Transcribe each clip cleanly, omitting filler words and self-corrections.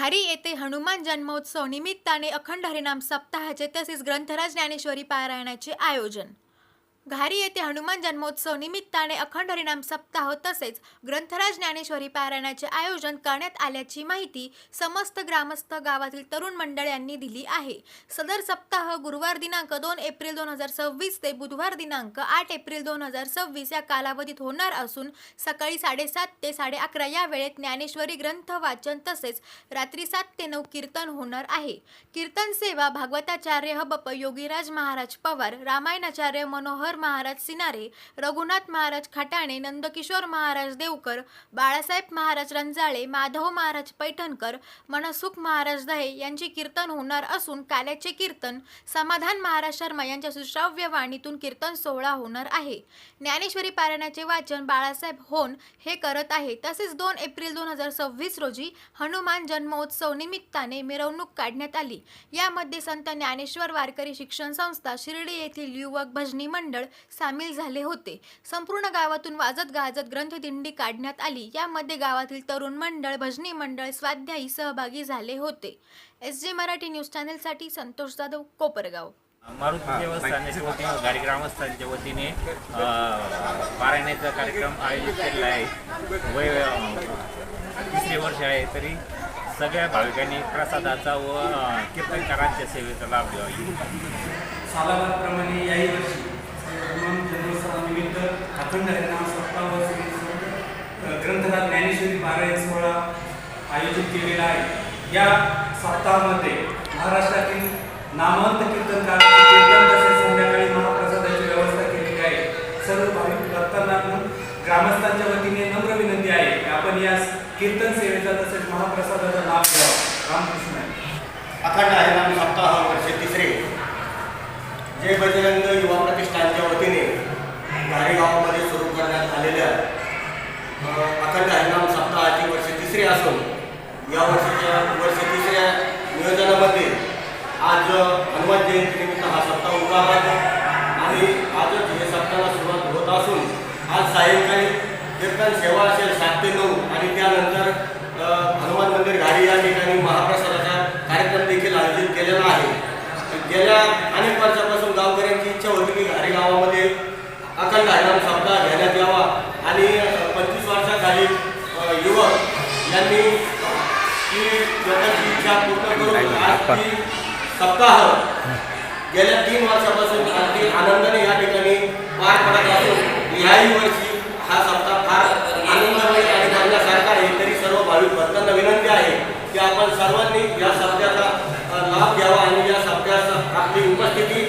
घारी येथे हनुमान जन्मोत्सव निमित्ताने अखंड हरिनाम सप्ताहाचे तसेच ग्रंथराज ज्ञानेश्वरी पारायणाचे आयोजन। घारी येथे हनुमान जन्मोत्सव निमित्ताने अखंड हरिनाम सप्ताह तसेच ग्रंथराज ज्ञानेश्वरी पारायणाचे आयोजन करण्यात आल्याची माहिती समस्त ग्रामस्थ गावातील तरुण मंडळ यांनी दिली आहे। सदर सप्ताह गुरुवार दिनांक 2 एप्रिल 2026 ते बुधवार दिनांक 8 एप्रिल 2026 या कालावधीत होणार असून सकाळी 7:30 ते 11:30 या वेळेत ज्ञानेश्वरी ग्रंथ वाचन तसेच रात्री 7 ते 9 कीर्तन होणार आहे। कीर्तन सेवा भागवताचार्य हबप योगीराज महाराज पवार, रामायणाचार्य मनोहर महाराज सिनारे, रघुनाथ महाराज खटाणे, नंदकिशोर महाराज देवकर, बाळासाहेब महाराज रंजाळे, माधव महाराज पैठणकर, मनसुख महाराज दहे यांची कीर्तन होणार असून काल्याचे कीर्तन समाधान महाराज शर्मा यांच्या सुश्राव्य वाणीतून कीर्तन सोहळा होणार आहे। ज्ञानेश्वरी पारायणाचे वाचन बाळासाहेब होन हे करत आहे। तसेच 2 एप्रिल 2026 रोजी हनुमान जन्मोत्सव निमित्ताने मिरवणूक काढण्यात आली। यामध्ये संत ज्ञानेश्वर वारकरी शिक्षण संस्था शिर्डी येथील युवक भजनी मंडळ सामील झाले होते। संपूर्ण गावातून वाजत गाजत ग्रंथदिंडी काढण्यात आली। यामध्ये गावातील तरुण मंडळ, भजनी मंडळ, स्वाध्यायी सहभागी झाले होते। SJ मराठी न्यूज चॅनलसाठी संतोष जाधव, कोपरगाव। मारुती देवस्थानाच्या वतीने गाडी ग्रामस्थांच्या वतीने पारायणाचा कार्यक्रम आयोजित केलेला आहे। वय 3रे वर्ष आहे तरी सगळ्या भाविकांनी प्रसादाचा व कीर्तनकारांच्या सेवेचा लाभ घ्यावा। सालाबादप्रमाणे याही वर्षी हनुमान जन्मोत्सवानिमित्त अखंड हरिनाम सप्ताह ग्रंथराज ज्ञानेश्वरी पारायण सोहळा आयोजित केलेला आहे। या सप्ताहामध्ये महाराष्ट्रातील नामवंत कीर्तनकारांचे कीर्तन तसेच संध्याकाळी महाप्रसादाची व्यवस्था केलेली आहे। सर्व भाविक भक्तांना ग्रामस्थांच्या वतीने नम्र विनंती आहे की आपण या कीर्तन सेवेचा तसेच महाप्रसादाचा लाभ घ्यावा। रामकृष्ण। अखंड हरिनाम सप्ताह वर्ष 3रे जय बजरंग युवा प्रतिष्ठानच्या वतीने घारी गावामध्ये सुरू करण्यात आलेल्या अखंड हरिनाम सप्ताहाचे वर्ष 3रे असून या वर्षाच्या वर्ष 3ऱ्या नियोजनामध्ये आज हनुमान जयंतीनिमित्त हा सप्ताह उभा आहे आणि आजच हे सप्ताहाला सुरुवात होत असून आज सायंकाळी कीर्तन सेवा असेल 7 ते 9 आणि त्यानंतर हनुमान मंदिर घारी या ठिकाणी महाप्रसादाचा कार्यक्रम देखील आयोजित केलेला आहे। गेल्या अनेक वर्षापासून गावकऱ्यांची इच्छा होती की घारी गावामध्ये अखंड हरिनाम सप्ताह घेण्यात यावा आणि 25 वर्षाखाली युवक यांनी ती लोकांची इच्छा पूर्ण करून आज ती सप्ताह गेल्या 3 वर्षापासून अगदी आनंदाने या ठिकाणी पार पडत असून याही वर्षी हा सप्ताह फार आनंदमय आणि करण्यासारखा आहे। तरी सर्व भाविक भक्तांना विनंती आहे की आपण सर्वांनी या सप्ताहाचा लाभ घ्यावा आणि या सप्ताहात आपली उपस्थिती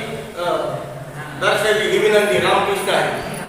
दर्शवावी ही विनंती। रामकृष्ण आहे।